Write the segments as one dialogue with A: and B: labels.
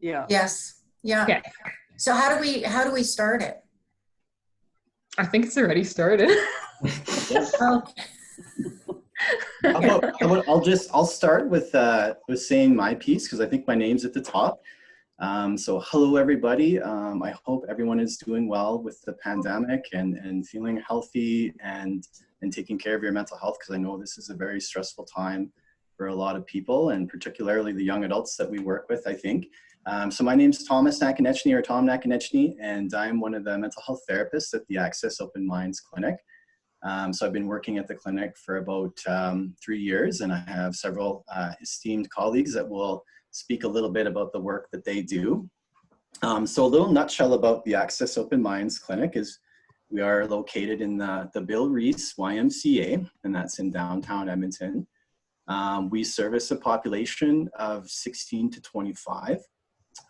A: Yeah.
B: Yes. Yeah.
C: Okay.
B: So how do we start it?
C: I think it's already started.
B: Okay.
D: I'll start with saying my piece, because I think my name's at the top. So hello everybody. I hope everyone is doing well with the pandemic and feeling healthy and taking care of your mental health, because I know this is a very stressful time for a lot of people, and particularly the young adults that we work with, I think. So my name's Thomas Nakonechny, or Tom Nakonechny, and I'm one of the mental health therapists at the Access Open Minds Clinic. So I've been working at the clinic for about 3 years, and I have several esteemed colleagues that will speak a little bit about the work that they do. So a little nutshell about the Access Open Minds Clinic is we are located in the Bill Reese YMCA, and that's in downtown Edmonton. We service a population of 16 to 25.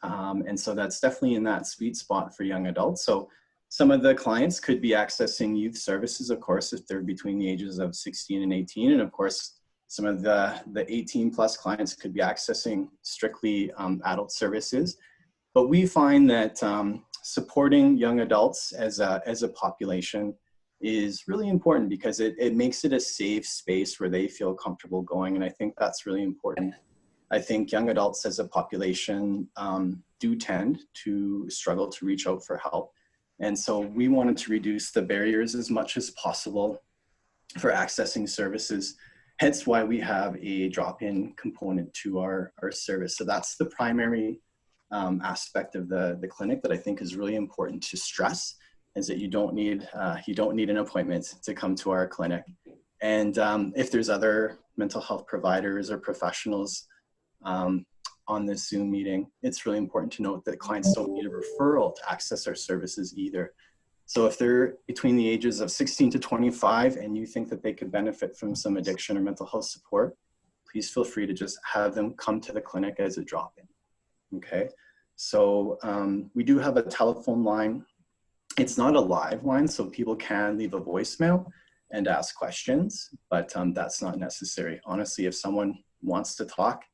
D: And so that's definitely in that sweet spot for young adults. So some of the clients could be accessing youth services, of course, if they're between the ages of 16 and 18. And of course, some of the 18 plus clients could be accessing strictly adult services. But we find that supporting young adults as a population is really important, because it makes it a safe space where they feel comfortable going. And I think that's really important. I think young adults as a population do tend to struggle to reach out for help. And so we wanted to reduce the barriers as much as possible for accessing services. Hence why we have a drop-in component to our service. So that's the primary aspect of the clinic that I think is really important to stress, is that you don't need an appointment to come to our clinic. And if there's other mental health providers or professionals on this Zoom meeting, it's really important to note that clients don't need a referral to access our services either. So if they're between the ages of 16 to 25 and you think that they could benefit from some addiction or mental health support, please feel free to just have them come to the clinic as a drop-in. Okay, so we do have a telephone line. It's not a live line, so people can leave a voicemail and ask questions, but that's not necessary. Honestly, if someone wants to talk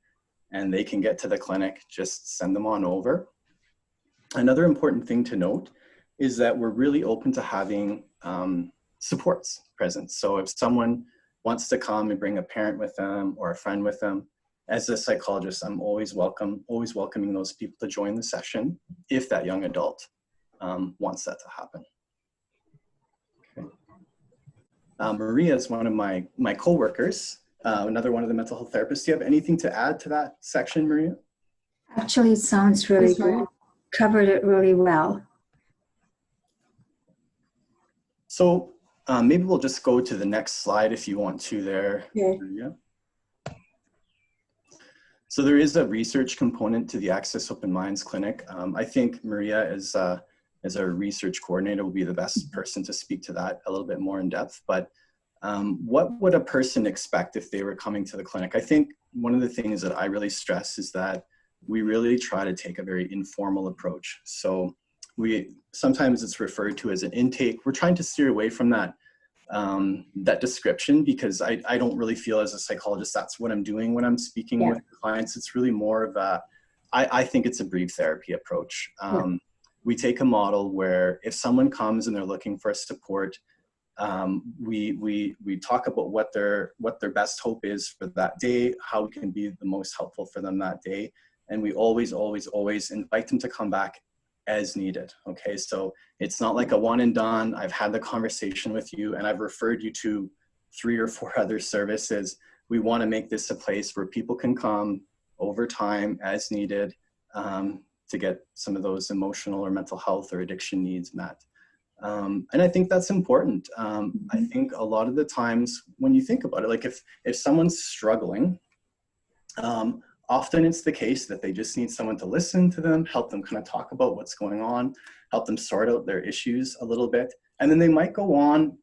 D: and they can get to the clinic, just send them on over. Another important thing to note is that we're really open to having supports present. So if someone wants to come and bring a parent with them or a friend with them, as a psychologist, I'm always welcoming those people to join the session if that young adult wants that to happen. Okay. Maria is one of my co-workers, another one of the mental health therapists. Do you have anything to add to that section, Maria?
E: Actually, it sounds really good. Covered it really well.
D: So maybe we'll just go to the next slide if you want to there.
E: Okay.
D: Maria. So there is a research component to the Access Open Minds Clinic. I think Maria, as our research coordinator, will be the best person to speak to that a little bit more in depth. But what would a person expect if they were coming to the clinic? I think one of the things that I really stress is that we really try to take a very informal approach. So sometimes it's referred to as an intake. We're trying to steer away from that description, because I don't really feel as a psychologist that's what I'm doing when I'm speaking with clients. It's really more of I think it's a brief therapy approach. We take a model where if someone comes and they're looking for support, we talk about what their best hope is for that day, how we can be the most helpful for them that day. And we always invite them to come back as needed. Okay, so it's not like a one and done. I've had the conversation with you and I've referred you to 3 or 4 other services. We want to make this a place where people can come over time as needed to get some of those emotional or mental health or addiction needs met. And I think that's important. I think a lot of the times when you think about it, like if someone's struggling, often it's the case that they just need someone to listen to them, help them kind of talk about what's going on, help them sort out their issues a little bit. And then they might go on,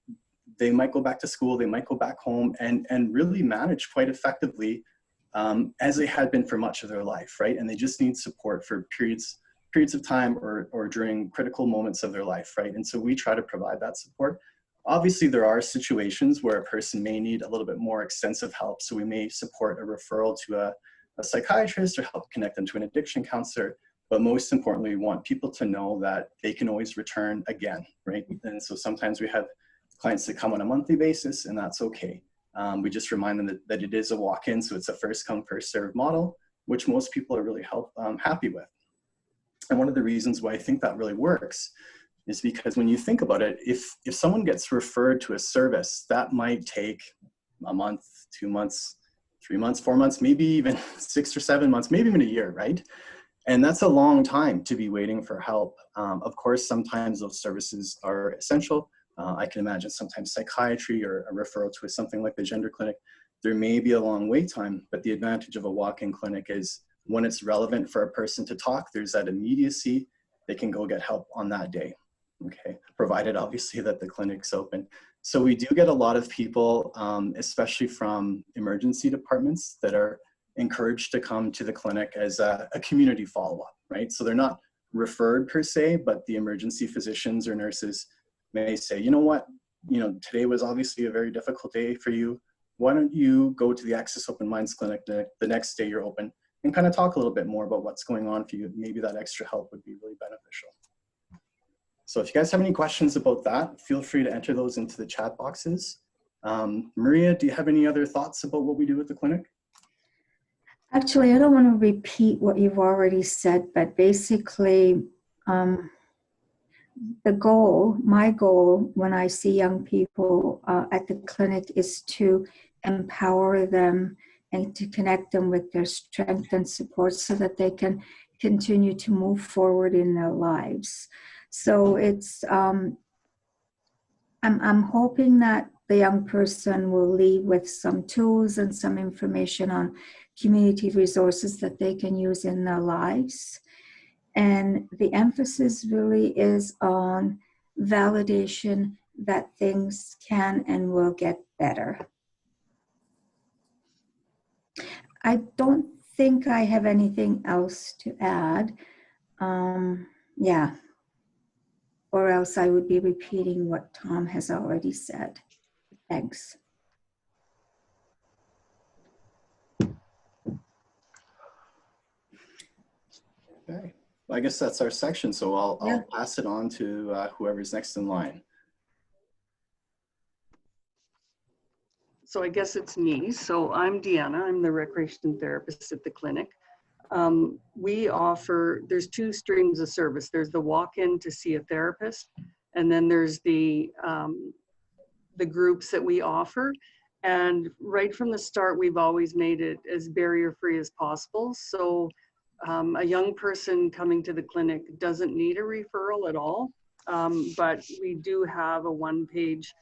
D: they might go back to school, they might go back home and really manage quite effectively as they had been for much of their life, right? And they just need support for periods of time or during critical moments of their life, right? And so we try to provide that support. Obviously, there are situations where a person may need a little bit more extensive help. So we may support a referral to a psychiatrist or help connect them to an addiction counselor. But most importantly, we want people to know that they can always return again, right? And so sometimes we have clients that come on a monthly basis, and that's okay. We just remind them that it is a walk-in, so it's a first come, first serve model, which most people are really happy with. And one of the reasons why I think that really works is because when you think about it, if someone gets referred to a service, that might take a month, 2 months, 3 months, 4 months, maybe even 6 or 7 months, maybe even a year, right? And that's a long time to be waiting for help. Of course, sometimes those services are essential. I can imagine sometimes psychiatry or a referral to something like the gender clinic, there may be a long wait time, but the advantage of a walk-in clinic is when it's relevant for a person to talk, there's that immediacy, they can go get help on that day, okay? Provided obviously that the clinic's open. So we do get a lot of people, especially from emergency departments, that are encouraged to come to the clinic as a community follow-up, right? So they're not referred per se, but the emergency physicians or nurses may say, you know what, today was obviously a very difficult day for you. Why don't you go to the Access Open Minds Clinic the next day you're open and kind of talk a little bit more about what's going on for you. Maybe that extra help would be really beneficial. So if you guys have any questions about that, feel free to enter those into the chat boxes. Maria, do you have any other thoughts about what we do at the clinic?
E: Actually, I don't want to repeat what you've already said, but basically, my goal when I see young people at the clinic is to empower them and to connect them with their strength and support so that they can continue to move forward in their lives. So it's, I'm hoping that the young person will leave with some tools and some information on community resources that they can use in their lives. And the emphasis really is on validation that things can and will get better. I don't think I have anything else to add. Yeah. Or else I would be repeating what Tom has already said. Thanks.
D: Okay, well, I guess that's our section. So I'll pass it on to whoever's next in line.
A: So I guess it's me. So I'm Deanna. I'm the recreation therapist at the clinic. We offer, there's 2 streams of service. There's the walk-in to see a therapist, and then there's the groups that we offer. And right from the start, we've always made it as barrier-free as possible. So a young person coming to the clinic doesn't need a referral at all, but we do have a 1-page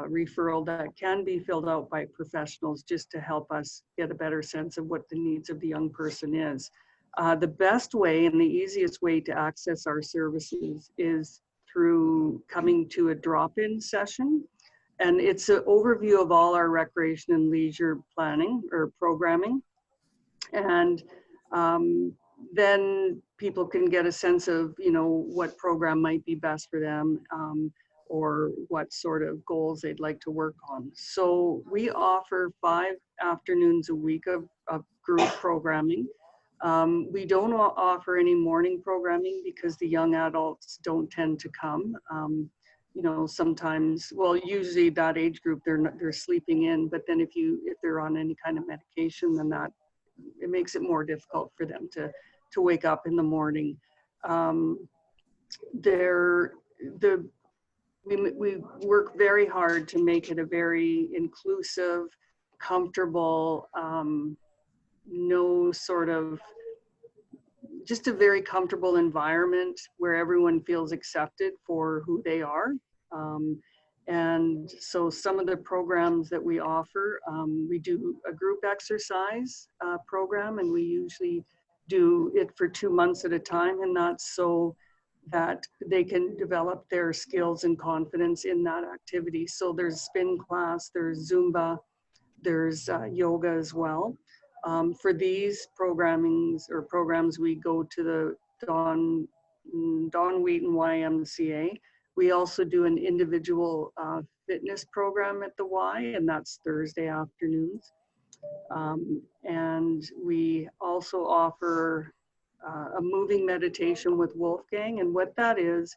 A: referral that can be filled out by professionals just to help us get a better sense of what the needs of the young person is. The best way and the easiest way to access our services is through coming to a drop-in session. And it's an overview of all our recreation and leisure planning or programming. And then people can get a sense of, what program might be best for them, or what sort of goals they'd like to work on. So we offer 5 afternoons a week of group programming. We don't offer any morning programming because the young adults don't tend to come. Sometimes, well, usually that age group, they're sleeping in, but then if they're on any kind of medication, then it makes it more difficult for them to wake up in the morning. We work very hard to make it a very inclusive, comfortable, just a very comfortable environment where everyone feels accepted for who they are. And so some of the programs that we offer, we do a group exercise program, and we usually do it for 2 months at a time, and that's so that they can develop their skills and confidence in that activity. So there's spin class, there's Zumba, there's yoga as well. For these programs, we go to the Don Wheaton YMCA. We also do an individual fitness program at the Y, and that's Thursday afternoons. And we also offer a moving meditation with Wolfgang. And what that is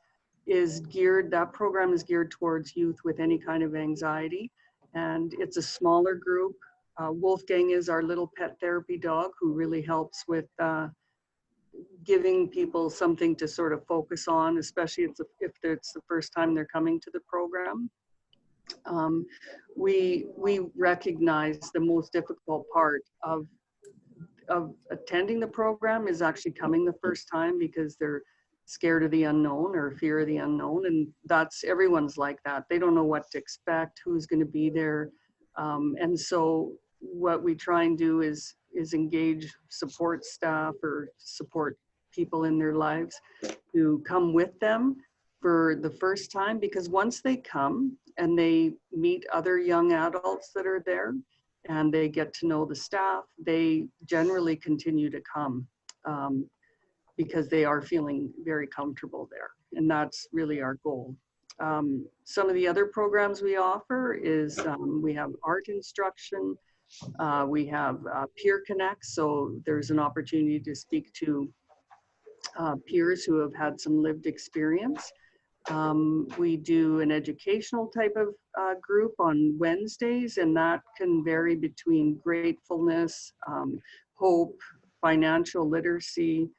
A: geared, that program is geared towards youth with any kind of anxiety. And it's a smaller group. Wolfgang is our little pet therapy dog who really helps with giving people something to sort of focus on, especially if it's the first time they're coming to the program. We recognize the most difficult part of attending the program is actually coming the first time, because they're scared of the unknown or fear of the unknown, and everyone's like that. They don't know what to expect, who's going to be there, and so what we try and do is engage support staff or support people in their lives to come with them for the first time, because once they come and they meet other young adults that are there and they get to know the staff, they generally continue to come because they are feeling very comfortable there. And that's really our goal. Some of the other programs we offer is we have art instruction, we have peer connect, so there's an opportunity to speak to peers who have had some lived experience. We do an educational type of group on Wednesdays, and that can vary between gratefulness, hope, financial literacy,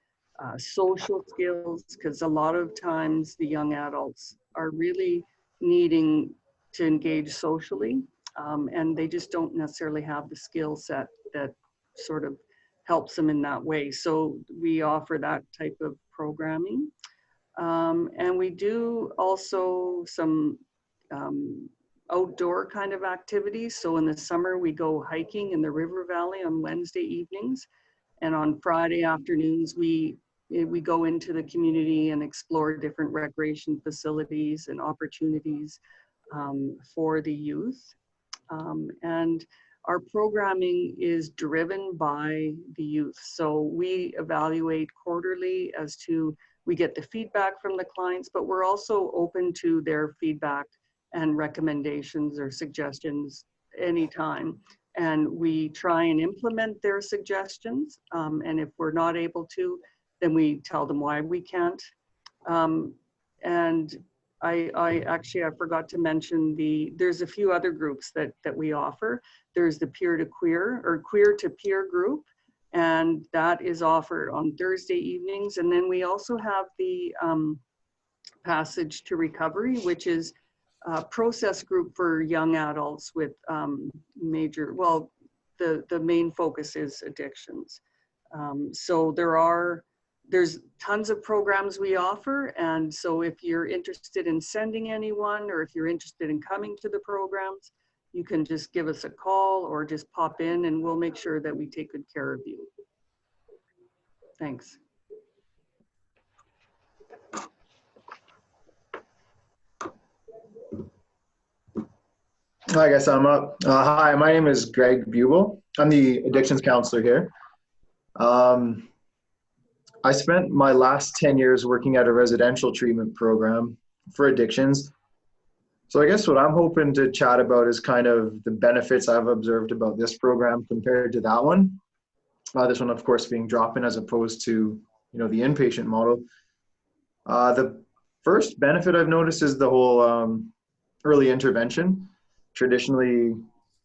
A: social skills, because a lot of times the young adults are really needing to engage socially, and they just don't necessarily have the skill set that sort of helps them in that way. So we offer that type of programming. And we do also some outdoor kind of activities. So in the summer, we go hiking in the river valley on Wednesday evenings. And on Friday afternoons, we go into the community and explore different recreation facilities and opportunities for the youth. And our programming is driven by the youth. So we evaluate quarterly as to, we get the feedback from the clients, but we're also open to their feedback and recommendations or suggestions anytime. And we try and implement their suggestions. And if we're not able to, then we tell them why we can't. And I forgot to mention there's a few other groups that we offer. There's the peer to queer or queer to peer group, and that is offered on Thursday evenings. And then we also have the Passage to Recovery, which is a process group for young adults with the main focus is addictions. So there's tons of programs we offer. And so if you're interested in sending anyone, or if you're interested in coming to the programs, you can just give us a call or just pop in and we'll make sure that we take good care of you. Thanks.
F: I guess I'm up. Hi, my name is Greg Bubel. I'm the addictions counselor here. I spent my last 10 years working at a residential treatment program for addictions. So I guess what I'm hoping to chat about is kind of the benefits I've observed about this program compared to that one. This one, of course, being drop-in as opposed to, the inpatient model. The first benefit I've noticed is the whole early intervention. Traditionally,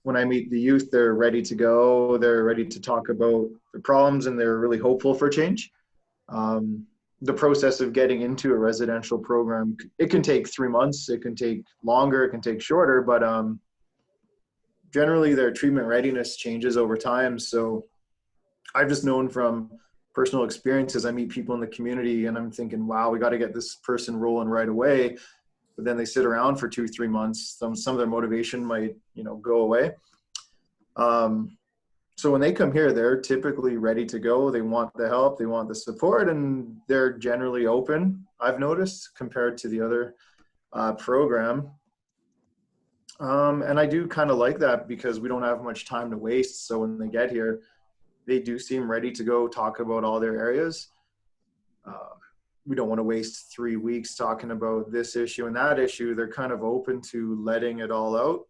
F: when I meet the youth, they're ready to go. They're ready to talk about their problems, and they're really hopeful for change. The process of getting into a residential program, it can take 3 months, it can take longer, it can take shorter, but generally their treatment readiness changes over time. So I've just known from personal experiences, I meet people in the community and I'm thinking, wow, we got to get this person rolling right away. But then they sit around for 2-3 months. Some of their motivation might, go away. So when they come here, they're typically ready to go. They want the help, they want the support, and they're generally open, I've noticed, compared to the other program. And I do kind of like that because we don't have much time to waste. So when they get here, they do seem ready to go talk about all their areas. We don't want to waste 3 weeks talking about this issue and that issue. They're kind of open to letting it all out.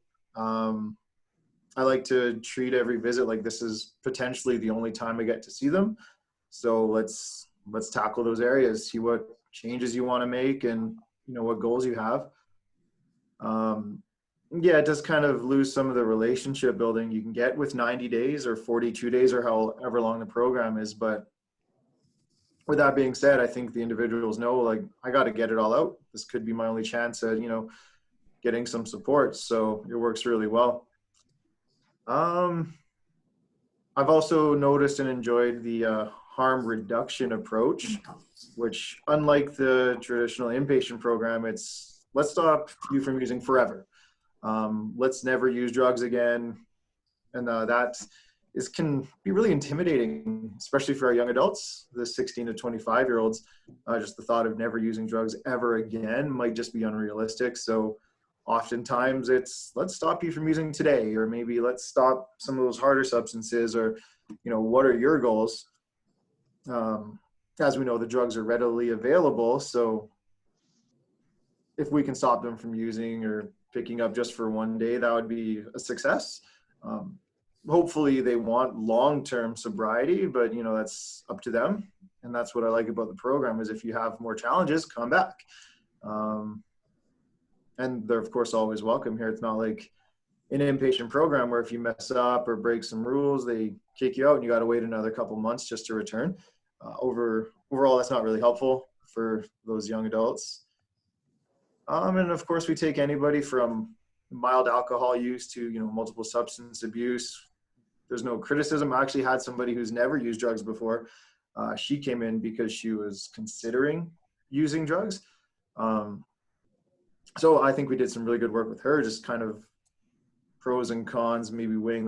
F: I like to treat every visit like this is potentially the only time I get to see them. So let's let's tackle those areas, see what changes you want to make and, you know, what goals you have. Yeah, it does kind of lose some of the relationship building you can get with 90 days or 42 days or however long the program is. But with that being said, I think the individuals know, like, I got to get it all out. This could be my only chance at, you know, getting some support. So it works really well. I've also noticed and enjoyed the harm reduction approach, which, unlike the traditional inpatient program, it's let's stop you from using forever. Let's never use drugs again. And that can be really intimidating, especially for our young adults, the 16 to 25-year-olds. Just the thought of never using drugs ever again might just be unrealistic. So oftentimes it's, let's stop you from using today, or maybe let's stop some of those harder substances, or, you know, what are your goals? As we know, the drugs are readily available. So if we can stop them from using or picking up just for one day, that would be a success. Hopefully they want long-term sobriety, but, you know, that's up to them. And that's what I like about the program, is if you have more challenges, come back. And they're, of course, always welcome here. It's not like an inpatient program where if you mess up or break some rules, they kick you out and you got to wait another couple months just to return. Overall, that's not really helpful for those young adults. And of course, we take anybody from mild alcohol use to, you know, multiple substance abuse. There's no criticism. I actually had somebody who's never used drugs before. She came in because she was considering using drugs. So I think we did some really good work with her, just kind of pros and cons, maybe weighing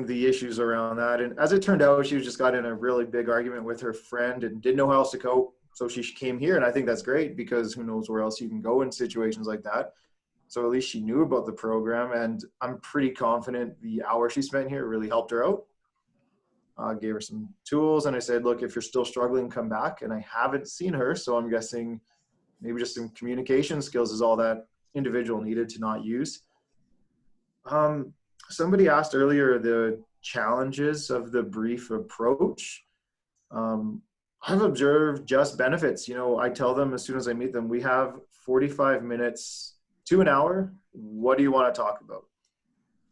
F: the issues around that. And as it turned out, she just got in a really big argument with her friend and didn't know how else to cope. So she came here, and I think that's great, because who knows where else you can go in situations like that. So at least she knew about the program, and I'm pretty confident the hour she spent here really helped her out. Gave her some tools, and I said, look, if you're still struggling, come back. And I haven't seen her, so I'm guessing maybe just some communication skills is all that individual needed to not use. Somebody asked earlier the challenges of the brief approach. I've observed just benefits. You know, I tell them as soon as I meet them, we have 45 minutes to an hour. What do you want to talk about?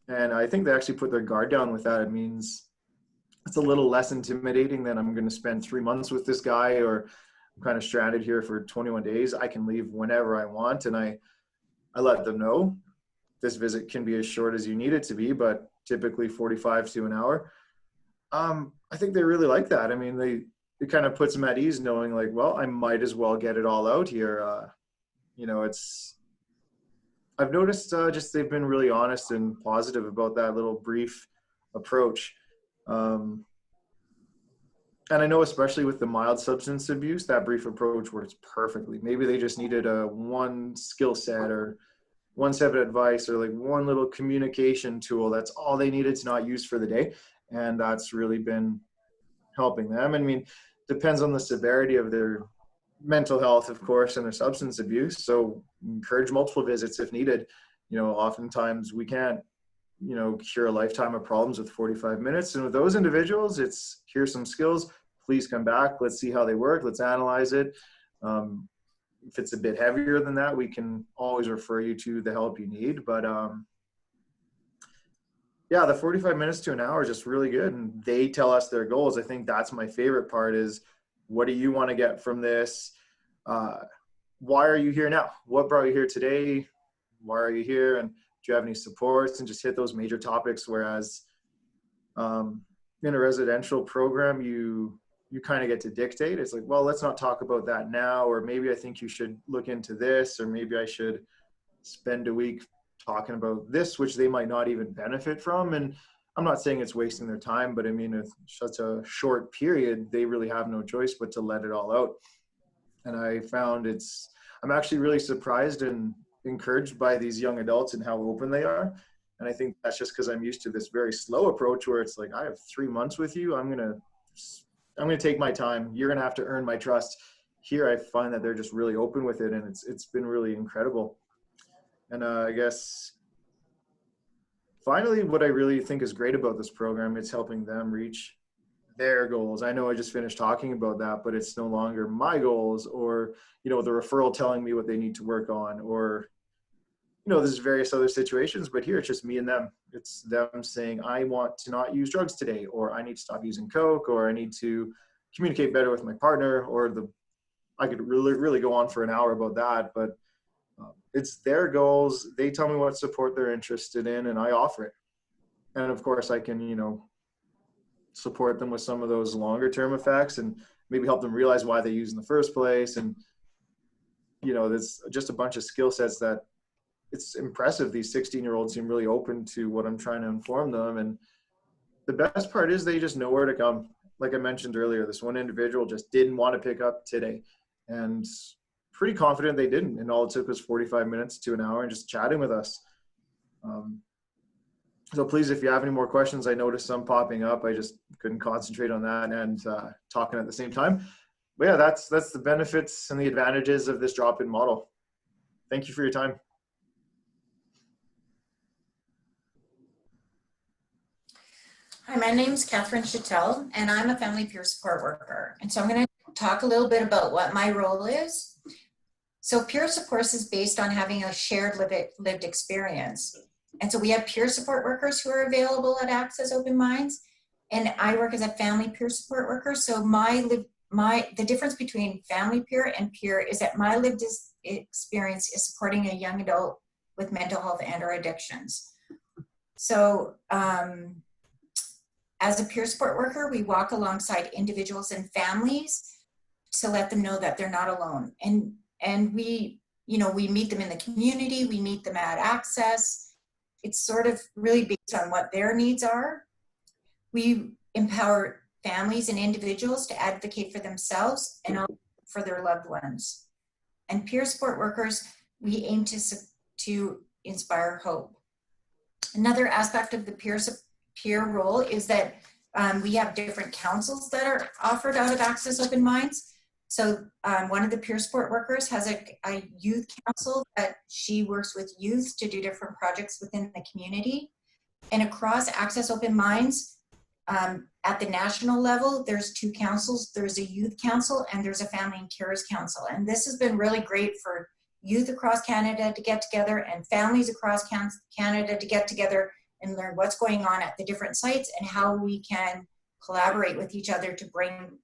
F: And I think they actually put their guard down with that. It means it's a little less intimidating than I'm going to spend 3 months with this guy, or I'm kind of stranded here for 21 days. I can leave whenever I want. And I let them know this visit can be as short as you need it to be, but typically 45 to an hour. I think they really like that. I mean, it kind of puts them at ease knowing, like, well, I might as well get it all out here. You know, I've noticed just they've been really honest and positive about that little brief approach. And I know, especially with the mild substance abuse, that brief approach works perfectly. Maybe they just needed one skill set or one set of advice, or like one little communication tool. That's all they needed to not use for the day. And that's really been helping them. I mean, depends on the severity of their mental health, of course, and their substance abuse. So encourage multiple visits if needed. You know, oftentimes we can't, you know, cure a lifetime of problems with 45 minutes. And with those individuals, it's, here's some skills, please come back. Let's see how they work. Let's analyze it. If it's a bit heavier than that, we can always refer you to the help you need. But yeah, the 45 minutes to an hour is just really good. And they tell us their goals. I think that's my favorite part, is what do you want to get from this? Why are you here now? What brought you here today? Why are you here? And do you have any supports? And just hit those major topics. Whereas in a residential program, you kind of get to dictate. It's like, well, let's not talk about that now. Or maybe I think you should look into this, or maybe I should spend a week talking about this, which they might not even benefit from. And I'm not saying it's wasting their time, but I mean, it's such a short period, they really have no choice but to let it all out. And I found I'm actually really surprised and encouraged by these young adults and how open they are. And I think that's just because I'm used to this very slow approach where it's like, I have 3 months with you. I'm going to take my time. You're going to have to earn my trust. Here, I find that they're just really open with it, and it's been really incredible. And I guess finally, what I really think is great about this program, it's helping them reach their goals. I know I just finished talking about that, but it's no longer my goals, or, you know, the referral telling me what they need to work on, or, you know, there's various other situations, but here it's just me and them. It's them saying, I want to not use drugs today, or I need to stop using Coke, or I need to communicate better with my partner, or I could really go on for an hour about that, but it's their goals. They tell me what support they're interested in, and I offer it. And of course I can, you know, support them with some of those longer term effects and maybe help them realize why they use in the first place. And, you know, there's just a bunch of skill sets that it's impressive. These 16-year-olds seem really open to what I'm trying to inform them. And the best part is they just know where to come. Like I mentioned earlier, this one individual just didn't want to pick up today, and pretty confident they didn't. And all it took was 45 minutes to an hour and just chatting with us. So please, if you have any more questions, I noticed some popping up. I just couldn't concentrate on that and talking at the same time. But yeah, that's the benefits and the advantages of this drop-in model. Thank you for your time.
B: Hi, my name is Catherine Shettell, and I'm a family peer support worker. And so I'm going to talk a little bit about what my role is. So peer support is based on having a shared lived experience. And so we have peer support workers who are available at Access Open Minds, and I work as a family peer support worker. So the difference between family peer and peer is that my lived experience is supporting a young adult with mental health and or addictions. So as a peer support worker, we walk alongside individuals and families to let them know that they're not alone. And we, you know, we meet them in the community, we meet them at Access. It's sort of really based on what their needs are. We empower families and individuals to advocate for themselves and also for their loved ones. And peer support workers, we aim to inspire hope. Another aspect of the peer role is that we have different councils that are offered out of Access Open Minds. So one of the peer support workers has a youth council that she works with youth to do different projects within the community. And across Access Open Minds, at the national level, there's two councils. There's a youth council and there's a family and carers council. And this has been really great for youth across Canada to get together and families across Canada to get together and learn what's going on at the different sites and how we can collaborate with each other to bring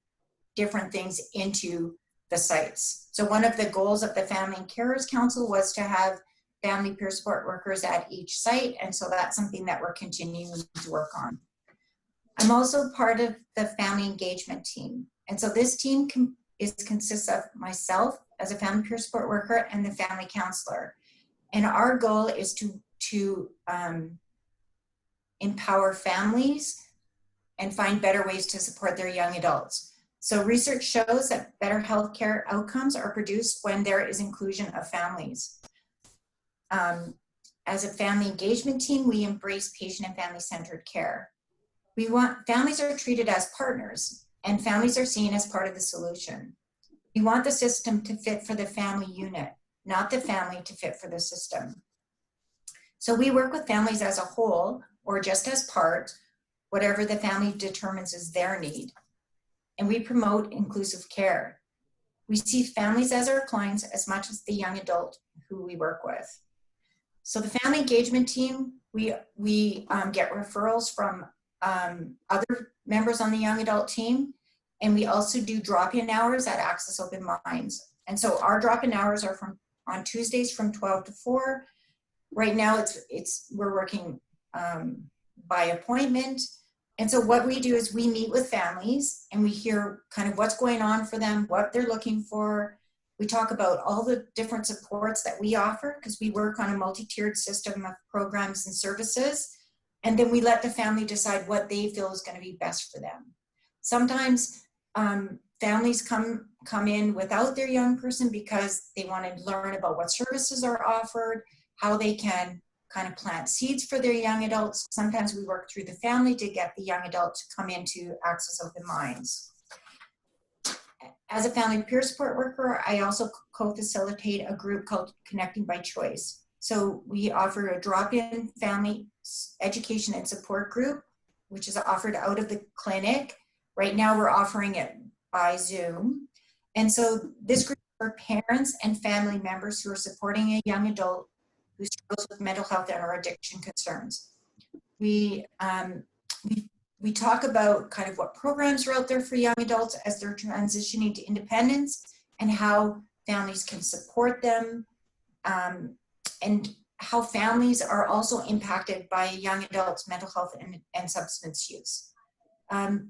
B: different things into the sites. So one of the goals of the Family and Carers Council was to have family peer support workers at each site. And so that's something that we're continuing to work on. I'm also part of the family engagement team. And so this team consists of myself as a family peer support worker and the family counselor. And our goal is to empower families and find better ways to support their young adults. So research shows that better healthcare outcomes are produced when there is inclusion of families. As a family engagement team, we embrace patient and family-centered care. Families are treated as partners, and families are seen as part of the solution. We want the system to fit for the family unit, not the family to fit for the system. So we work with families as a whole, or just as part, whatever the family determines is their need. And we promote inclusive care. We see families as our clients as much as the young adult who we work with. So the family engagement team, we get referrals from other members on the young adult team, and we also do drop-in hours at Access Open Minds. And so our drop-in hours are on Tuesdays from 12 to 4. Right now we're working by appointment. And so what we do is we meet with families and we hear kind of what's going on for them, what they're looking for. We talk about all the different supports that we offer because we work on a multi-tiered system of programs and services. And then we let the family decide what they feel is going to be best for them. Sometimes families come in without their young person because they want to learn about what services are offered, how they can kind of plant seeds for their young adults. Sometimes we work through the family to get the young adult to come into Access Open Minds. As a family peer support worker, I also co-facilitate a group called Connecting by Choice. So we offer a drop-in family education and support group, which is offered out of the clinic. Right now we're offering it by Zoom. And so this group for parents and family members who are supporting a young adult who struggles with mental health and or addiction concerns. We talk about kind of what programs are out there for young adults as they're transitioning to independence and how families can support them, and how families are also impacted by a young adult's mental health and substance use.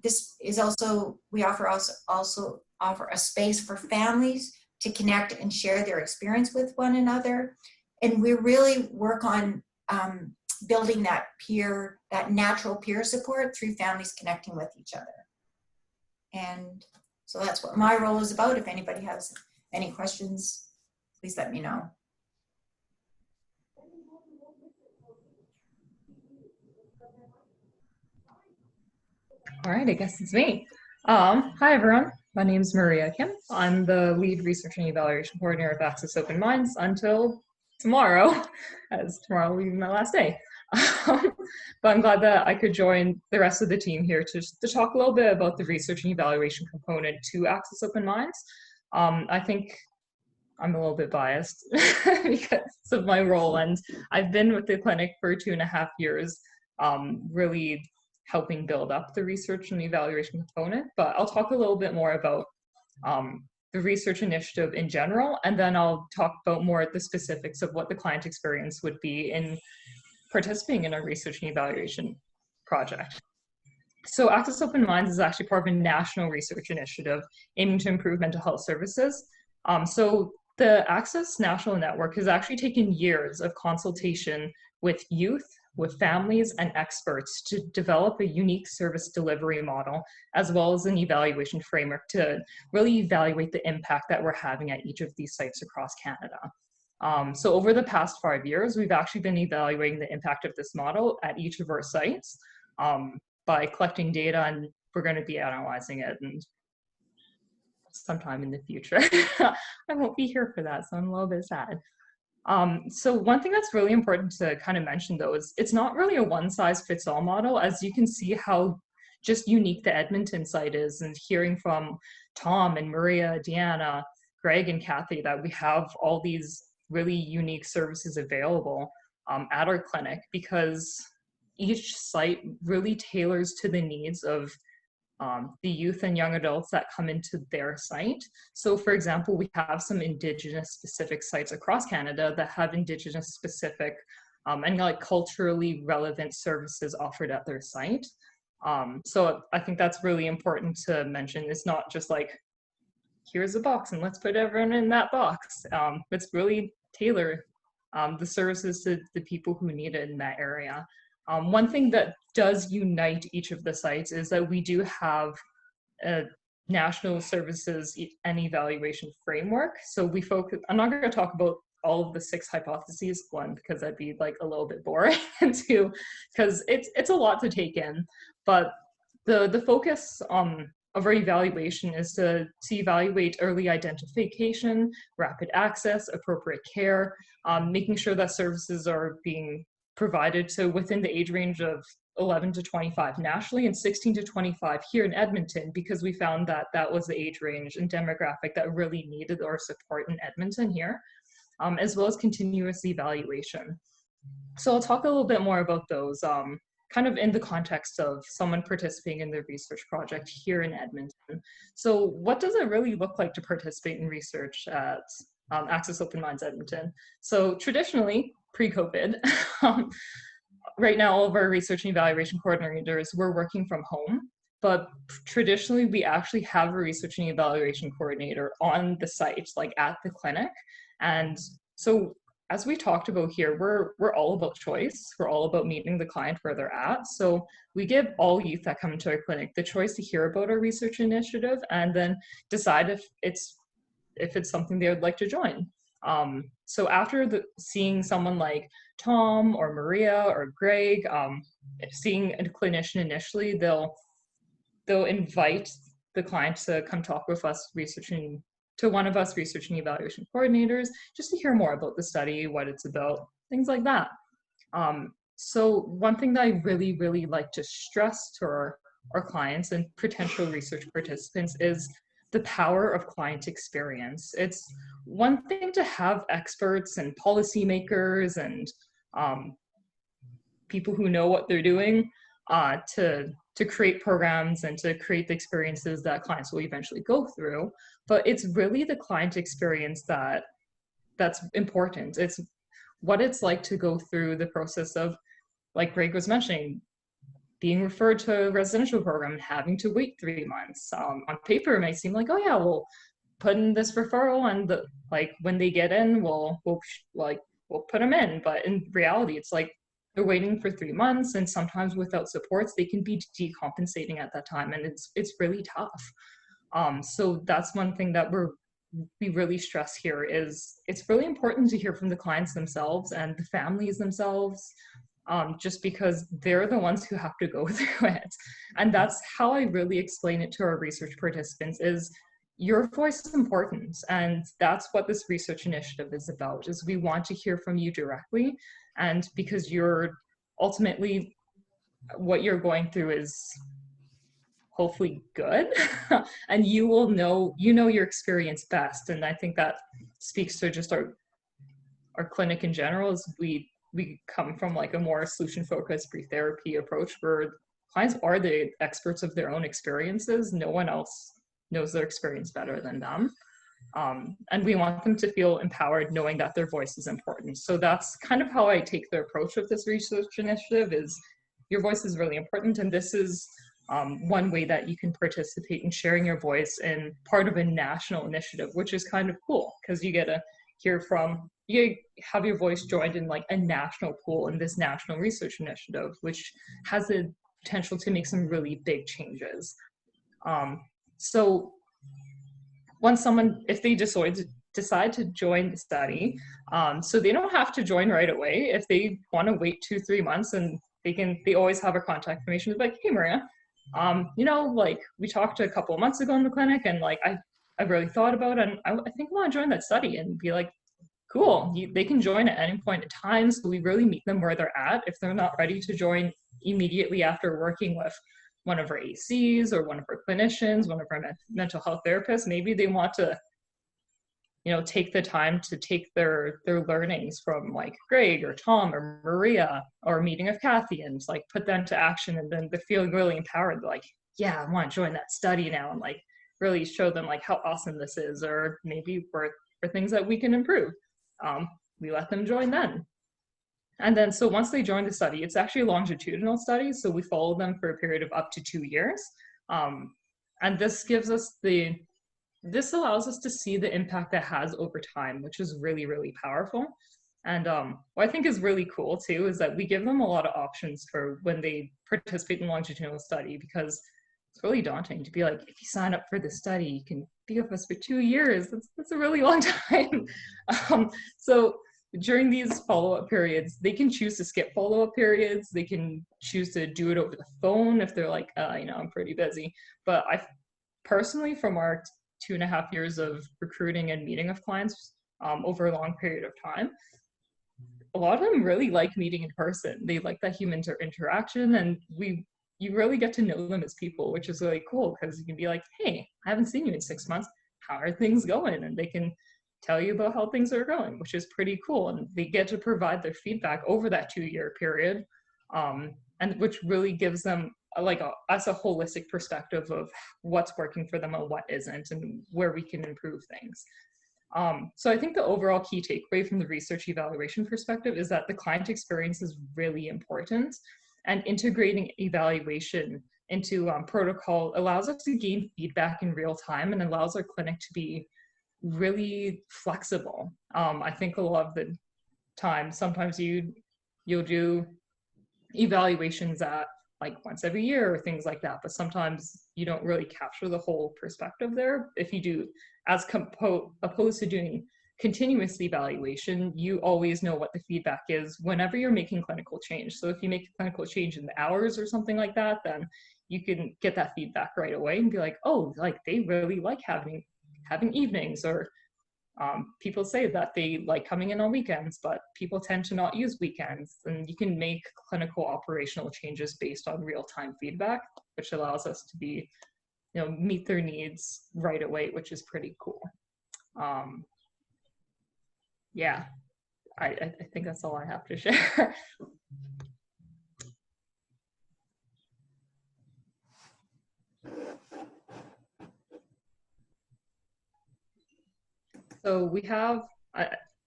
B: This is also, we also offer a space for families to connect and share their experience with one another. And we really work on building that natural peer support through families connecting with each other. And so that's what my role is about. If anybody has any questions, please let me know.
C: All right, I guess it's me. Hi, everyone. My name is Maria Kim. I'm the lead research and evaluation coordinator of Access Open Minds until tomorrow, as tomorrow will be my last day. But I'm glad that I could join the rest of the team here to talk a little bit about the research and evaluation component to Access Open Minds. I think I'm a little bit biased because of my role, and I've been with the clinic for 2.5 years, really helping build up the research and evaluation component. But I'll talk a little bit more about the research initiative in general, and then I'll talk about more the specifics of what the client experience would be in participating in a research and evaluation project. So Access Open Minds is actually part of a national research initiative aiming to improve mental health services. So the Access National Network has actually taken years of consultation with youth, with families and experts to develop a unique service delivery model, as well as an evaluation framework to really evaluate the impact that we're having at each of these sites across Canada. So over the past 5 years, we've actually been evaluating the impact of this model at each of our sites by collecting data, and we're going to be analyzing it and sometime in the future. I won't be here for that, so I'm a little bit sad. So one thing that's really important to kind of mention, though, is it's not really a one-size-fits-all model, as you can see how just unique the Edmonton site is, and hearing from Tom and Maria, Deanna, Greg, and Kathy that we have all these really unique services available at our clinic, because each site really tailors to the needs of the youth and young adults that come into their site. So for example, we have some Indigenous specific sites across Canada that have Indigenous specific and like culturally relevant services offered at their site. So I think that's really important to mention. It's not just like, here's a box and let's put everyone in that box. It's really tailor the services to the people who need it in that area. One thing that does unite each of the sites is that we do have a national services and evaluation framework. So we focus, I'm not going to talk about all of the 6 hypotheses, one, because that'd be like a little bit boring, and 2, because it's a lot to take in. But the focus of our evaluation is to evaluate early identification, rapid access, appropriate care, making sure that services are being provided to within the age range of 11 to 25 nationally and 16 to 25 here in Edmonton, because we found that that was the age range and demographic that really needed our support in Edmonton here, as well as continuous evaluation. So I'll talk a little bit more about those kind of in the context of someone participating in the research project here in Edmonton. So what does it really look like to participate in research at Access Open Minds Edmonton? So traditionally, pre-COVID, right now all of our research and evaluation coordinators, we're working from home, but traditionally we actually have a research and evaluation coordinator on the site, like at the clinic. And so as we talked about here, we're all about choice. We're all about meeting the client where they're at. So we give all youth that come into our clinic the choice to hear about our research initiative and then decide if it's something they would like to join. So after seeing someone like Tom or Maria or Greg, seeing a clinician initially, they'll invite the client to come talk with us to one of us research and evaluation coordinators, just to hear more about the study, what it's about, things like that. So one thing that I really, really like to stress to our our clients and potential research participants is the power of client experience. It's one thing to have experts and policymakers and people who know what they're doing to create programs and to create the experiences that clients will eventually go through. But it's really the client experience that's important. It's what it's like to go through the process of, like Greg was mentioning, being referred to a residential program and having to wait 3 months. On paper, it might seem like, oh yeah, we'll put in this referral and when they get in, we'll put them in. But in reality, it's like they're waiting for 3 months, and sometimes without supports, they can be decompensating at that time, and it's really tough. So that's one thing that we really stress here is it's really important to hear from the clients themselves and the families themselves, just because they're the ones who have to go through it. And that's how I really explain it to our research participants is your voice is important. And that's what this research initiative is about, is we want to hear from you directly. And because you're ultimately, what you're going through is hopefully good, and you know your experience best. And I think that speaks to just our clinic in general, is we come from like a more solution-focused brief therapy approach where clients are the experts of their own experiences. No one else knows their experience better than them. And we want them to feel empowered knowing that their voice is important. So that's kind of how I take the approach of this research initiative, is your voice is really important. And this is one way that you can participate in sharing your voice in part of a national initiative, which is kind of cool because you get to hear from, you have your voice joined in like a national pool in this national research initiative, which has the potential to make some really big changes. So once if they decide to join the study, so they don't have to join right away. If they want to wait 2-3 months, and they always have our contact information. It's like, hey Maria, like we talked a couple of months ago in the clinic, and like I've really thought about it, and I think I want to join that study. And be like, cool, they can join at any point in time. So we really meet them where they're at. If they're not ready to join immediately after working with one of our ACs or one of our clinicians, one of our mental health therapists, maybe they want to, take the time to take their learnings from like Greg or Tom or Maria or a meeting of Kathy and like put them to action, and then they're feeling really empowered, like, yeah, I want to join that study now, and like really show them like how awesome this is, or maybe for things that we can improve. We let them join then. And then, so once they join the study, it's actually a longitudinal study. So we follow them for a period of up to 2 years. And this allows us to see the impact that has over time, which is really, really powerful. And what I think is really cool too, is that we give them a lot of options for when they participate in longitudinal study, because it's really daunting to be like, if you sign up for the study, you can be with us for 2 years. That's a really long time. So during these follow-up periods, they can choose to skip follow-up periods. They can choose to do it over the phone if they're like, I'm pretty busy. But I personally, from our 2.5 years of recruiting and meeting of clients over a long period of time, a lot of them really like meeting in person. They like that human interaction, and you really get to know them as people, which is really cool, because you can be like, hey, I haven't seen you in 6 months. How are things going? And they can tell you about how things are going, which is pretty cool. And they get to provide their feedback over that 2-year period, and which really gives them us a holistic perspective of what's working for them and what isn't, and where we can improve things. So I think the overall key takeaway from the research evaluation perspective is that the client experience is really important, and integrating evaluation into protocol allows us to gain feedback in real time and allows our clinic to be really flexible. I think a lot of the time, sometimes you'll do evaluations at like once every year or things like that, but sometimes you don't really capture the whole perspective there. If you do, as opposed to doing continuous evaluation, you always know what the feedback is whenever you're making clinical change. So if you make a clinical change in the hours or something like that, then you can get that feedback right away and be like, oh, like they really like having evenings, or People say that they like coming in on weekends, but people tend to not use weekends. And you can make clinical operational changes based on real-time feedback, which allows us to be, meet their needs right away, which is pretty cool. Yeah, I think that's all I have to share. So we have,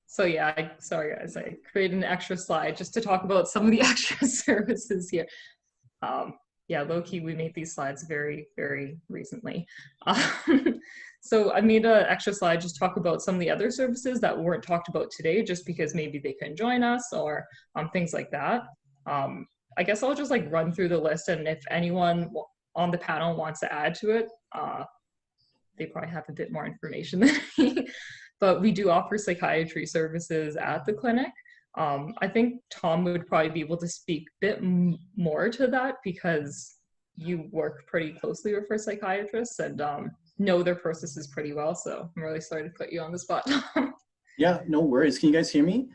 C: sorry guys, I created an extra slide just to talk about some of the extra services here. Yeah, low-key, we made these slides very, very recently. So I made an extra slide just talk about some of the other services that weren't talked about today, just because maybe they couldn't join us or things like that. I guess I'll just like run through the list, and if anyone on the panel wants to add to it, they probably have a bit more information than me. But we do offer psychiatry services at the clinic. I think Tom would probably be able to speak a bit more to that, because you work pretty closely with our psychiatrists and know their processes pretty well. So I'm really sorry to put you on the spot.
D: Yeah, no worries. Can you guys hear me?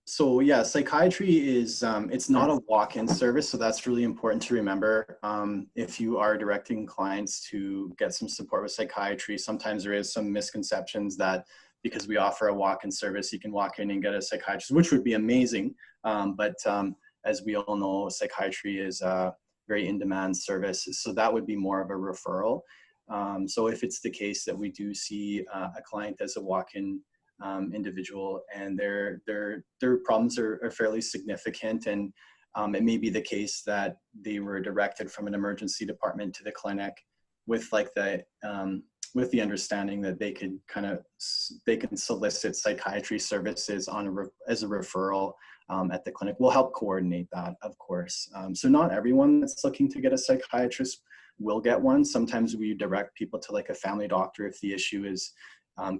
D: So yeah, psychiatry is, it's not a walk-in service, so that's really important to remember. If you are directing clients to get some support with psychiatry, sometimes there is some misconceptions that because we offer a walk-in service, you can walk in and get a psychiatrist, which would be amazing. But as we all know, psychiatry is a very in-demand service, so that would be more of a referral. So if it's the case that we do see a client as a walk-in individual and their problems are fairly significant, and it may be the case that they were directed from an emergency department to the clinic with like with the understanding that they can solicit psychiatry services as a referral at the clinic. We'll help coordinate that, of course. So not everyone that's looking to get a psychiatrist will get one. Sometimes we direct people to like a family doctor if the issue is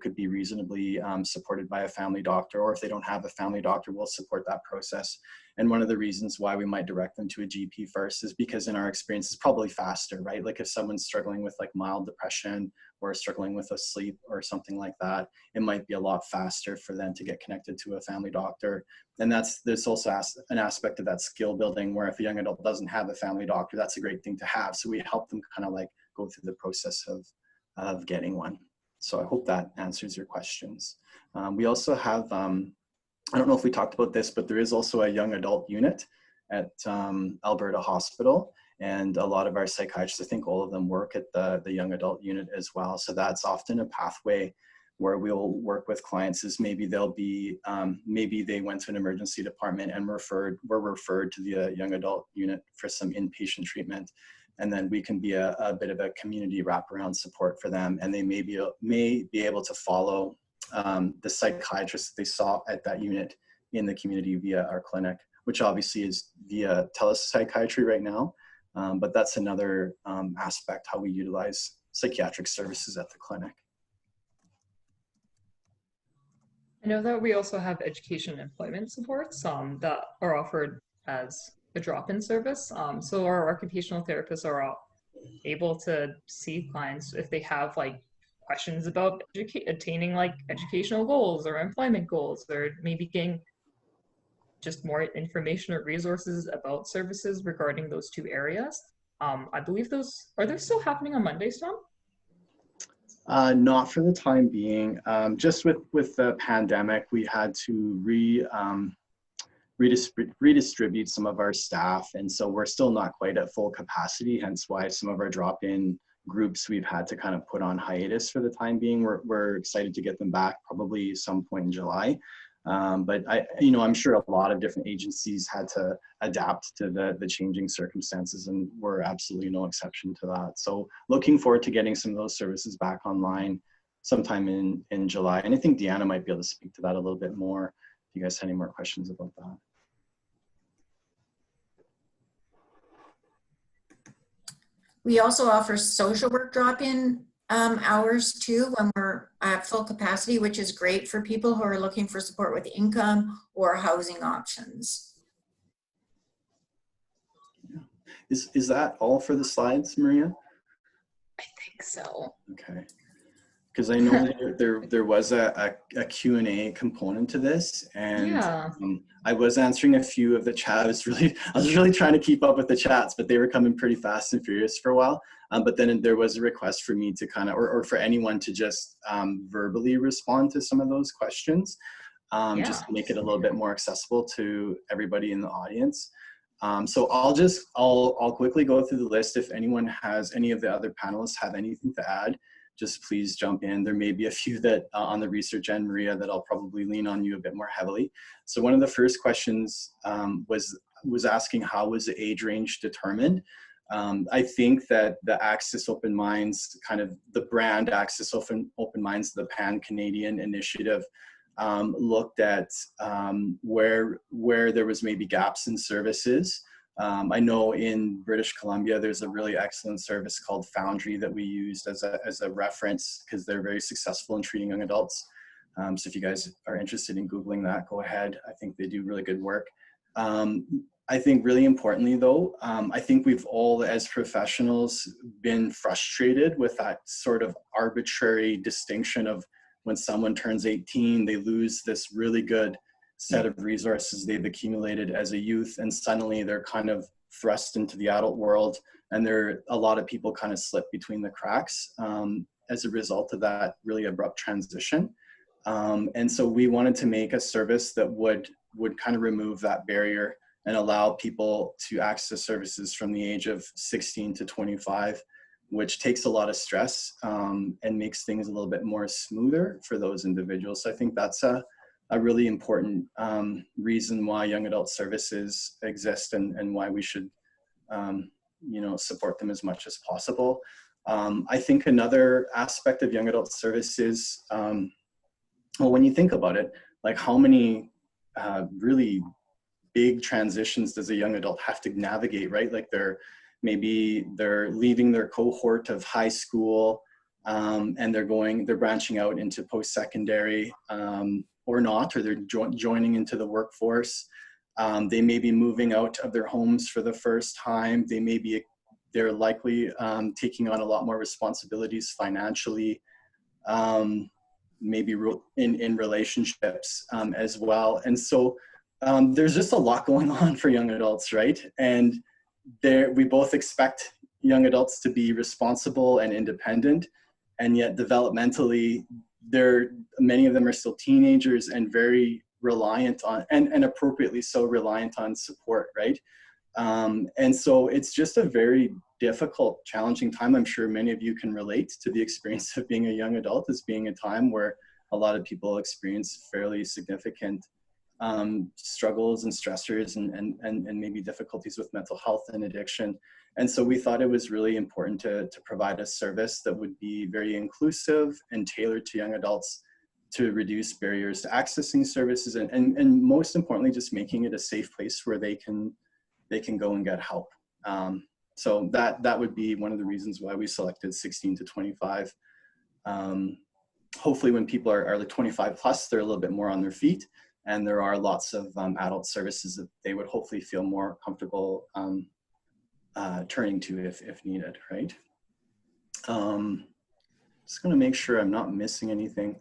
D: could be reasonably supported by a family doctor, or if they don't have a family doctor, we'll support that process. And one of the reasons why we might direct them to a GP first is because in our experience, it's probably faster, right? Like if someone's struggling with like mild depression or struggling with a sleep or something like that, it might be a lot faster for them to get connected to a family doctor. And there's also an aspect of that skill building where if a young adult doesn't have a family doctor, that's a great thing to have. So we help them kind of like go through the process of getting one. So I hope that answers your questions. We also have, I don't know if we talked about this, but there is also a young adult unit at Alberta Hospital. And a lot of our psychiatrists, I think all of them work at the young adult unit as well. So that's often a pathway where we'll work with clients is maybe they'll be, maybe they went to an emergency department and were referred to the young adult unit for some inpatient treatment. And then we can be a bit of a community wraparound support for them. And they may be able to follow the psychiatrist they saw at that unit in the community via our clinic, which obviously is via telepsychiatry right now. But that's another aspect how we utilize psychiatric services at the clinic.
C: I know that we also have education and employment supports that are offered as a drop-in service. So our occupational therapists are able to see clients if they have like questions about attaining like educational goals or employment goals, or maybe getting just more information or resources about services regarding those two areas. I believe are they still happening on Mondays, Tom?
D: Not for the time being. Just with the pandemic, we had to redistribute some of our staff, and so we're still not quite at full capacity, hence why some of our drop-in groups we've had to kind of put on hiatus for the time being. We're excited to get them back probably some point in July. But I'm sure a lot of different agencies had to adapt to the changing circumstances, and we're absolutely no exception to that. So looking forward to getting some of those services back online sometime in July. And I think Deanna might be able to speak to that a little bit more if you guys have any more questions about that.
B: We also offer social work drop-in hours too when we're at full capacity, which is great for people who are looking for support with income or housing options.
D: Yeah. Is that all for the slides, Maria?
C: I think so.
D: Okay. because I know there was a Q&A component to this, and
C: Yeah.
D: I was answering a few of the chat. I was really trying to keep up with the chats, but they were coming pretty fast and furious for a while. But then there was a request for me to kind of, or for anyone to just verbally respond to some of those questions, just to make it a little bit more accessible to everybody in the audience. So I'll quickly go through the list. If anyone has, any of the other panelists have anything to add, just please jump in. There may be a few that on the research end, Maria, that I'll probably lean on you a bit more heavily. So one of the first questions was asking, how was the age range determined? I think that the Access Open Minds, kind of the brand Access Open Minds, the Pan-Canadian initiative, looked at where there was maybe gaps in services. I know in British Columbia, there's a really excellent service called Foundry that we used as a reference, because they're very successful in treating young adults. So if you guys are interested in Googling that, go ahead. I think they do really good work. I think really importantly though, I think we've all as professionals been frustrated with that sort of arbitrary distinction of when someone turns 18, they lose this really good set of resources they've accumulated as a youth, and suddenly they're kind of thrust into the adult world, and a lot of people kind of slip between the cracks as a result of that really abrupt transition. And so we wanted to make a service that would kind of remove that barrier and allow people to access services from the age of 16 to 25, which takes a lot of stress and makes things a little bit more smoother for those individuals. So I think that's a really important reason why young adult services exist, and why we should support them as much as possible. I think another aspect of young adult services, well, when you think about it, like how many really big transitions does a young adult have to navigate, right? Like they're leaving their cohort of high school, and they're branching out into post-secondary, or not, or they're joining into the workforce. They may be moving out of their homes for the first time. They're likely taking on a lot more responsibilities financially, maybe in relationships as well. And so there's just a lot going on for young adults, right? And we both expect young adults to be responsible and independent, and yet developmentally, many of them are still teenagers and very reliant on, and appropriately so, reliant on support, right? And so it's just a very difficult, challenging time. I'm sure many of you can relate to the experience of being a young adult as being a time where a lot of people experience fairly significant struggles and stressors and maybe difficulties with mental health and addiction. And so we thought it was really important to provide a service that would be very inclusive and tailored to young adults, to reduce barriers to accessing services, and most importantly, just making it a safe place where they can go and get help. So that would be one of the reasons why we selected 16 to 25. Hopefully when people are like 25 plus, they're a little bit more on their feet, and there are lots of adult services that they would hopefully feel more comfortable turning to if needed, right? Just gonna make sure I'm not missing anything.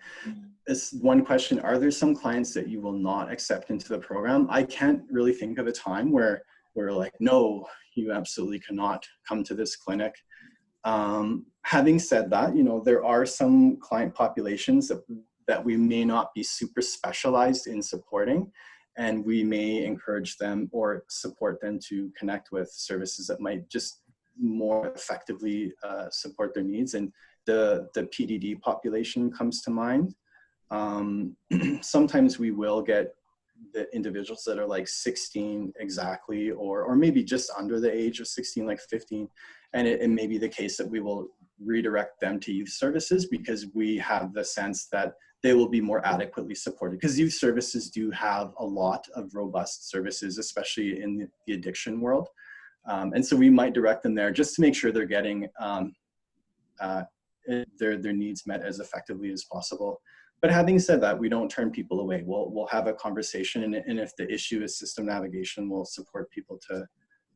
D: This one question, are there some clients that you will not accept into the program? I can't really think of a time where we're like, no, you absolutely cannot come to this clinic. Having said that, there are some client populations that we may not be super specialized in supporting, and we may encourage them or support them to connect with services that might just more effectively support their needs. And the PDD population comes to mind. Sometimes we will get the individuals that are like 16 exactly, or maybe just under the age of 16, like 15. And it may be the case that we will redirect them to youth services, because we have the sense that they will be more adequately supported, because youth services do have a lot of robust services, especially in the addiction world. And so we might direct them there just to make sure they're getting their needs met as effectively as possible. But having said that, we don't turn people away. We'll have a conversation, and if the issue is system navigation, we'll support people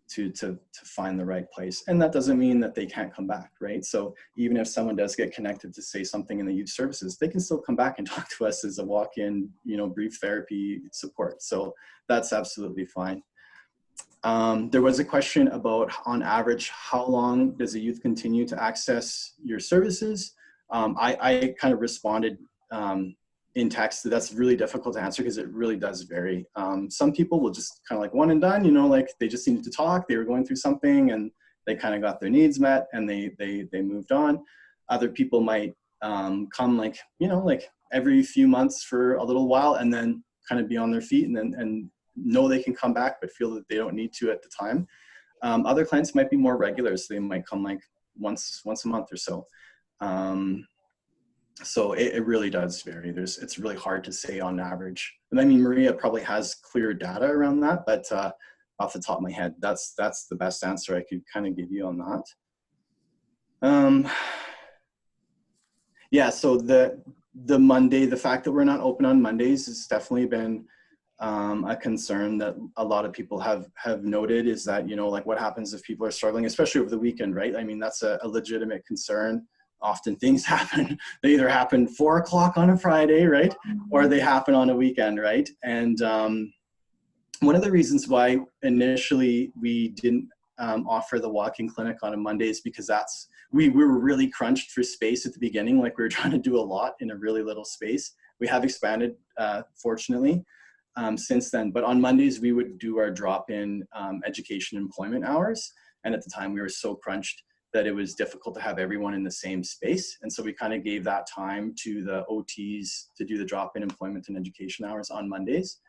D: to find the right place. And that doesn't mean that they can't come back, right? So even if someone does get connected to say something in the youth services, they can still come back and talk to us as a walk-in, brief therapy support. So that's absolutely fine. There was a question about, on average, how long does a youth continue to access your services? I kind of responded in text that that's really difficult to answer because it really does vary. Some people will just kind of like one and done, like they just needed to talk, they were going through something and they kind of got their needs met and they moved on. Other people might come like every few months for a little while and then kind of be on their feet and know they can come back but feel that they don't need to at the time. Other clients might be more regular, so they might come like once a month or so. So it really does vary. It's really hard to say on average. And I mean, Maria probably has clear data around that, but off the top of my head, that's the best answer I could kind of give you on that. Yeah, so the fact that we're not open on Mondays has definitely been a concern that a lot of people have noted, is that, like what happens if people are struggling, especially over the weekend, right? I mean, that's a legitimate concern. Often things happen. They either happen 4 o'clock on a Friday, right? Or they happen on a weekend, right? And one of the reasons why initially we didn't offer the walk-in clinic on a Monday is because we were really crunched for space at the beginning. Like we were trying to do a lot in a really little space. We have expanded, fortunately, since then. But on Mondays, we would do our drop-in education employment hours. And at the time, we were so crunched that it was difficult to have everyone in the same space. And so we kind of gave that time to the OTs to do the drop-in employment and education hours on Mondays.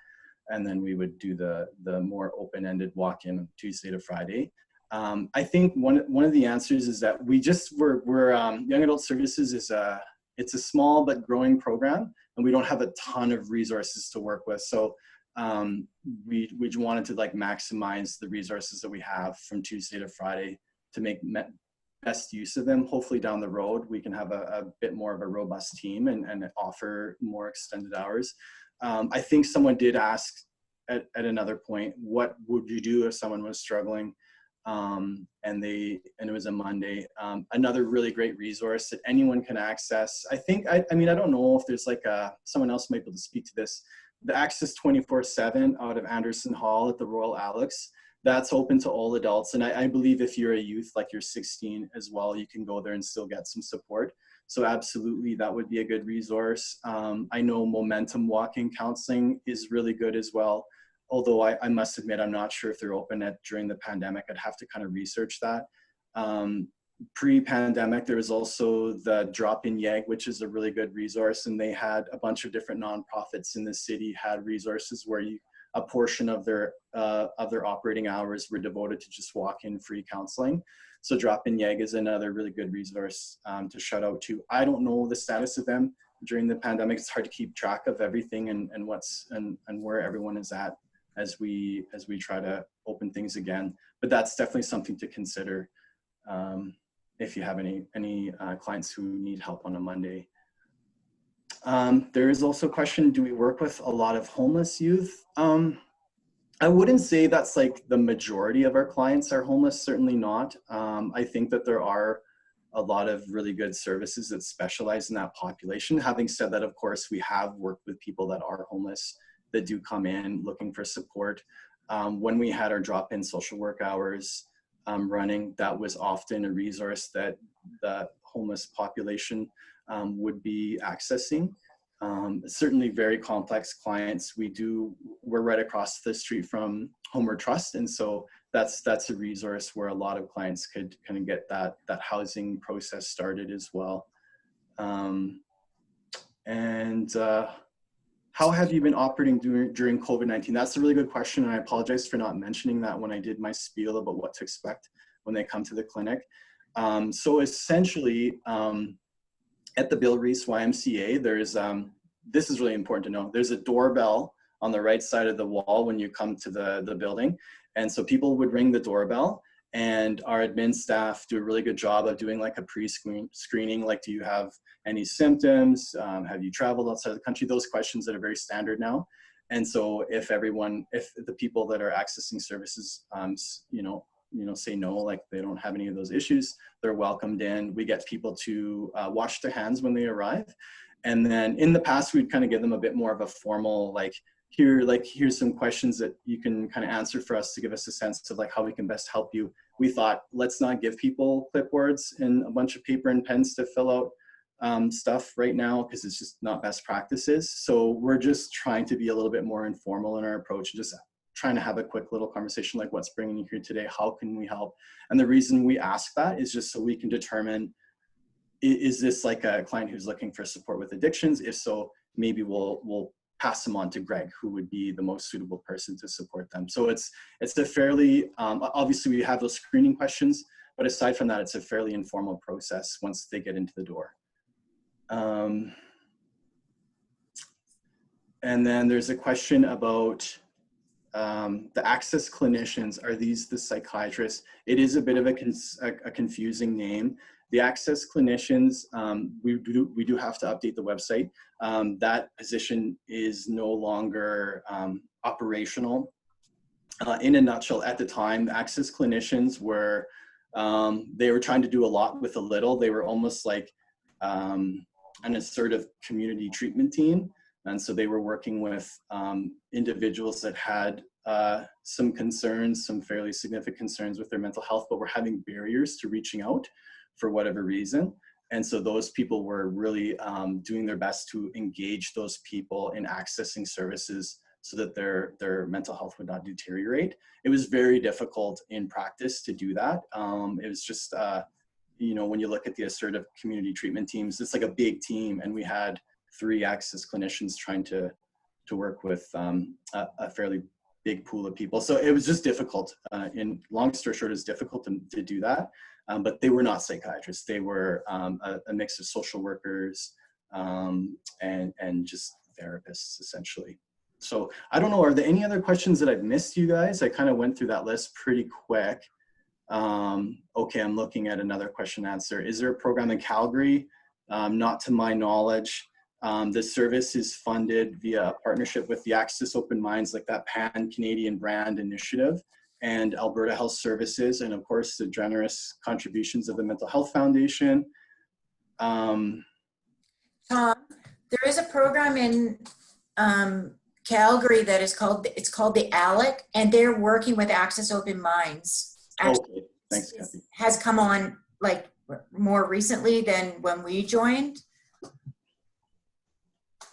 D: And then we would do the more open-ended walk-in Tuesday to Friday. I think one of the answers is that we're Young Adult Services it's a small but growing program, and we don't have a ton of resources to work with. So we wanted to like maximize the resources that we have from Tuesday to Friday to make best use of them. Hopefully down the road, we can have a bit more of a robust team and offer more extended hours. I think someone did ask at another point, what would you do if someone was struggling? And it was a Monday. Another really great resource that anyone can access. I mean, I don't know if there's like someone else might be able to speak to this. The Access 24/7 out of Anderson Hall at the Royal Alex, that's open to all adults. And I believe if you're a youth, like you're 16 as well, you can go there and still get some support. So absolutely, that would be a good resource. I know Momentum Walking Counseling is really good as well. Although I must admit, I'm not sure if they're open during the pandemic. I'd have to kind of research that. Pre-pandemic, there was also the Drop-In YEG, which is a really good resource. And they had a bunch of different nonprofits in the city had resources where a portion of their operating hours were devoted to just walk-in free counseling. So Drop-In YEG is another really good resource to shout out to. I don't know the status of them during the pandemic. It's hard to keep track of everything and where everyone is at as we try to open things again. But that's definitely something to consider if you have any clients who need help on a Monday. There is also a question, do we work with a lot of homeless youth? I wouldn't say that's like the majority of our clients are homeless, certainly not. I think that there are a lot of really good services that specialize in that population. Having said that, of course, we have worked with people that are homeless that do come in looking for support. When we had our drop-in social work hours running, that was often a resource that the homeless population would be accessing. Certainly very complex clients. We're right across the street from Homeward Trust. And so that's a resource where a lot of clients could kind of get that housing process started as well. How have you been operating during COVID-19? That's a really good question. And I apologize for not mentioning that when I did my spiel about what to expect when they come to the clinic. So essentially, at the Bill Reese YMCA, this is really important to know, there's a doorbell on the right side of the wall when you come to the building. And so people would ring the doorbell, and our admin staff do a really good job of doing like a pre-screening, like, do you have any symptoms? Have you traveled outside of the country? Those questions that are very standard now. And so if the people that are accessing services, say no, like they don't have any of those issues, they're welcomed in. We get people to wash their hands when they arrive. And then in the past, we'd kind of give them a bit more of a formal, here's some questions that you can kind of answer for us to give us a sense of like how we can best help you. We thought, let's not give people clipboards and a bunch of paper and pens to fill out stuff right now, because it's just not best practices. So we're just trying to be a little bit more informal in our approach, just trying to have a quick little conversation like, what's bringing you here today? How can we help? And the reason we ask that is just so we can determine, is this like a client who's looking for support with addictions? If so, maybe we'll pass them on to Greg, who would be the most suitable person to support them. So it's a fairly, obviously we have those screening questions, but aside from that, it's a fairly informal process once they get into the door. And then there's a question about the access clinicians. Are these the psychiatrists? It is a bit of a confusing name. The access clinicians, we do have to update the website. That position is no longer operational. In a nutshell, at the time, the access clinicians were, they were trying to do a lot with a little. They were almost like an assertive community treatment team. And so they were working with individuals that had some concerns, some fairly significant concerns with their mental health, but were having barriers to reaching out for whatever reason. And so those people were really doing their best to engage those people in accessing services so that their mental health would not deteriorate. It was very difficult in practice to do that. It was just, when you look at the assertive community treatment teams, it's like a big team, and we had 3 access clinicians trying to work with a fairly big pool of people. So it was just difficult. In long story short, it's difficult to do that. But they were not psychiatrists. They were a mix of social workers and just therapists, essentially. So I don't know, are there any other questions that I've missed, you guys? I kind of went through that list pretty quick. Okay, I'm looking at another question answer. Is there a program in Calgary? Not to my knowledge. The service is funded via a partnership with the Access Open Minds, like that Pan-Canadian brand initiative, and Alberta Health Services, and of course the generous contributions of the Mental Health Foundation.
B: Tom, there is a program in Calgary that is called the ALEC, and they're working with Access Open Minds.
D: Okay, thanks, Kathy.
B: Has come on like more recently than when we joined.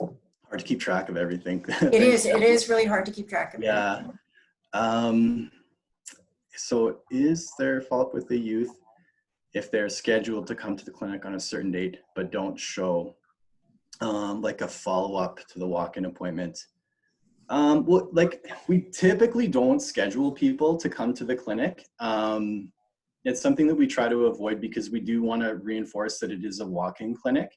D: Hard to keep track of everything.
B: It is really hard to keep track of.
D: Yeah. So is there follow-up with the youth if they're scheduled to come to the clinic on a certain date but don't show, like a follow-up to the walk-in appointment? Well, like we typically don't schedule people to come to the clinic. It's something that we try to avoid because we do want to reinforce that it is a walk-in clinic.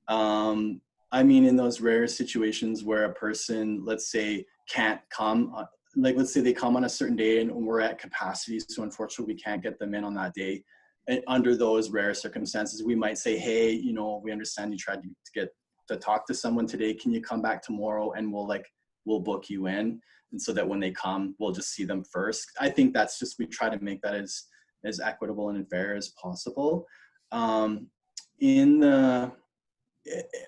D: I mean, in those rare situations where a person, let's say, can't come, like let's say they come on a certain day and we're at capacity, so unfortunately we can't get them in on that day. And under those rare circumstances, we might say, hey, we understand you tried to talk to someone today. Can you come back tomorrow, and we'll book you in, and so that when they come, we'll just see them first. I think that's just, we try to make that as equitable and fair as possible.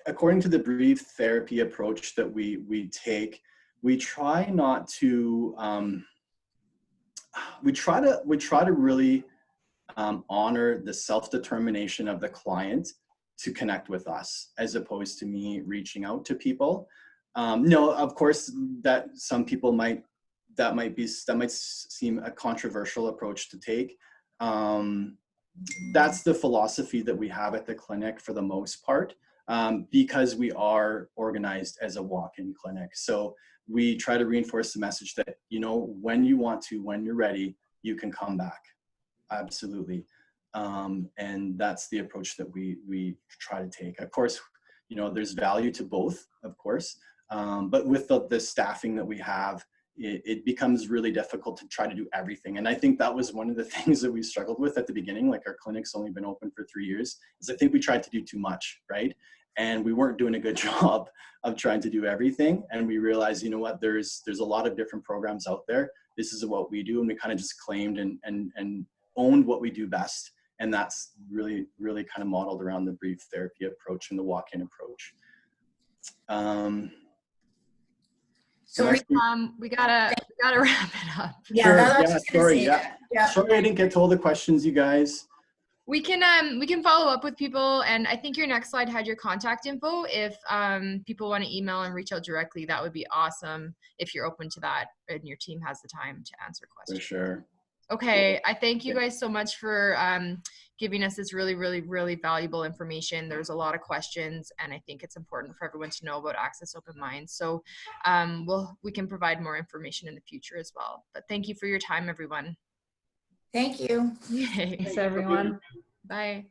D: According to the brief therapy approach that we take, we try not to, we try to really honor the self-determination of the client to connect with us, as opposed to me reaching out to people. No, of course, that some people that might seem a controversial approach to take. That's the philosophy that we have at the clinic for the most part, because we are organized as a walk-in clinic. So we try to reinforce the message that, when you want to, when you're ready, you can come back. Absolutely. And that's the approach that we try to take. Of course, there's value to both, of course. But with the staffing that we have, it becomes really difficult to try to do everything. And I think that was one of the things that we struggled with at the beginning. Like, our clinic's only been open for 3 years, is I think we tried to do too much, right? and we weren't doing a good job of trying to do everything. And we realized, you know what, there's a lot of different programs out there. This is what we do. And we kind of just claimed and owned what we do best. And that's really, really kind of modeled around the brief therapy approach and the walk-in approach.
B: So
G: we gotta wrap it up.
B: yeah,
D: Sure.
B: I was
D: Yeah,
B: just gonna
D: sorry,
B: say
D: yeah.
B: that. Yeah.
D: Sorry I didn't get to all the questions, you guys.
G: We can follow up with people, and I think your next slide had your contact info. If people want to email and reach out directly, that would be awesome if you're open to that and your team has the time to answer questions.
D: For sure.
G: Okay, I thank you guys so much for giving us this really, really, really valuable information. There's a lot of questions, and I think it's important for everyone to know about Access Open Minds. So we can provide more information in the future as well. But thank you for your time, everyone.
B: Thank you.
C: Thanks, everyone.
G: Bye.